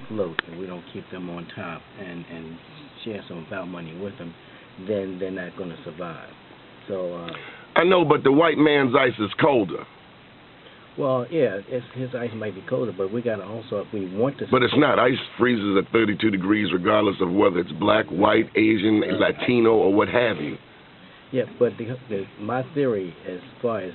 afloat and we don't keep them on top and share some of our money with them, then they're not going to survive. So I know, but the white man's ice is colder. Well, yeah, his ice might be colder, but we got to also, if we want to... But it's not. Ice freezes at 32 degrees regardless of whether it's black, white, Asian, Latino, or what have you. Yeah, but my theory as far as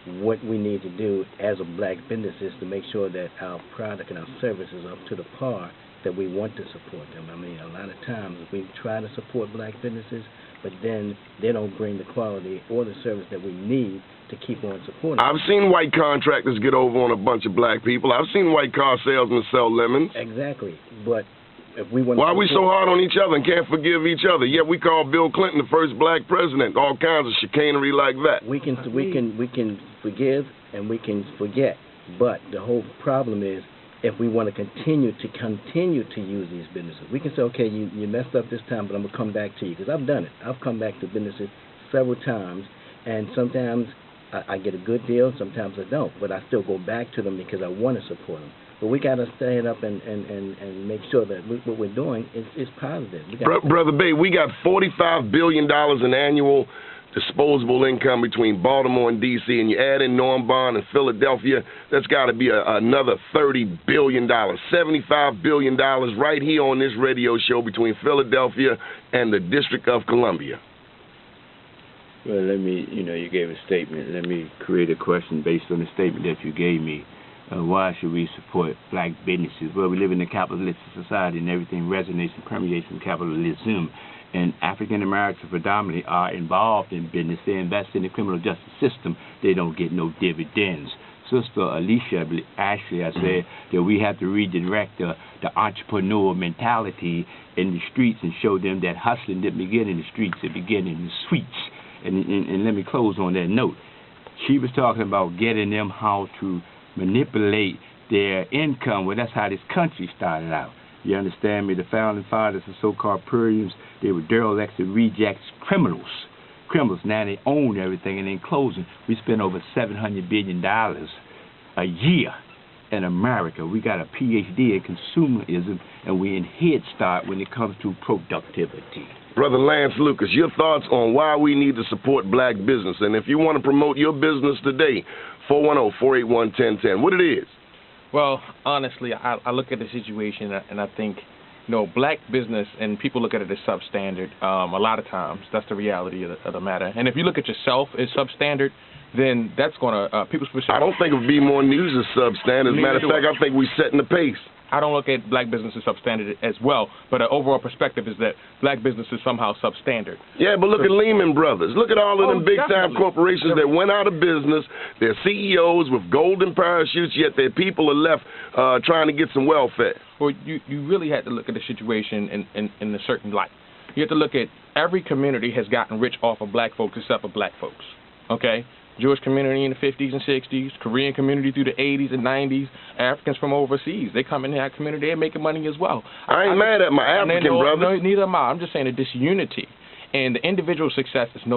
what we need to do as a black business is to make sure that our product and our service is up to the par that we want to support them. I mean, a lot of times we try to support black businesses, but then they don't bring the quality or the service that we need to keep on supporting. I've seen white contractors get over on a bunch of black people. I've seen white car salesmen sell lemons. Exactly, but if we want why are we so hard on each other and can't forgive each other? Yet we call Bill Clinton the first black president. All kinds of chicanery like that. We can forgive and we can forget, but the whole problem is if we want to continue to use these businesses, we can say, okay, you messed up this time, but I'm gonna come back to you, because I've done it. I've come back to businesses several times, and sometimes I get a good deal, sometimes I don't, but I still go back to them because I want to support them. But we got to stand up and make sure that what we're doing is positive. Brother Bay, we got $45 billion in annual disposable income between Baltimore and D.C., and you add in Norm Bond and Philadelphia, that's got to be another $30 billion, $75 billion right here on this radio show between Philadelphia and the District of Columbia. Well, let me, you gave a statement. Let me create a question based on the statement that you gave me. Why should we support black businesses? Well, we live in a capitalistic society and everything resonates and permeates from capitalism. And African Americans predominantly are involved in business. They invest in the criminal justice system. They don't get no dividends. Sister Alicia, actually, I said that we have to redirect the entrepreneur mentality in the streets and show them that hustling didn't begin in the streets, it began in the suites. And let me close on that note. She was talking about getting them how to manipulate their income. Well, that's how this country started out. You understand me? The founding fathers of so-called Puritans, they were derelicts and rejects, criminals. Now they own everything. And in closing, we spend over $700 billion a year in America. We got a PhD in consumerism, and we're in Head Start when it comes to productivity. Brother Lance Lucas, your thoughts on why we need to support black business. And if you want to promote your business today, 410-481-1010. What it is? Well, honestly, I look at the situation and I think, black business, and people look at it as substandard. A lot of times, that's the reality of the matter. And if you look at yourself as substandard, then that's going to, people's perception. I don't think it would be more news as substandard. As a matter of fact, I think we're setting the pace. I don't look at black business as substandard as well, but an overall perspective is that black business is somehow substandard. Yeah, but look at Lehman Brothers. Look at all of them big-time corporations that went out of business. Their CEOs with golden parachutes, yet their people are left trying to get some welfare. Well, you really had to look at the situation in a certain light. You have to look at every community has gotten rich off of black folks except for black folks, okay? Jewish community in the 50s and 60s, Korean community through the 80s and 90s, Africans from overseas. They come in that community, they're making money as well. I ain't mad at my African brothers. No, neither am I. I'm just saying a disunity. And the individual success is no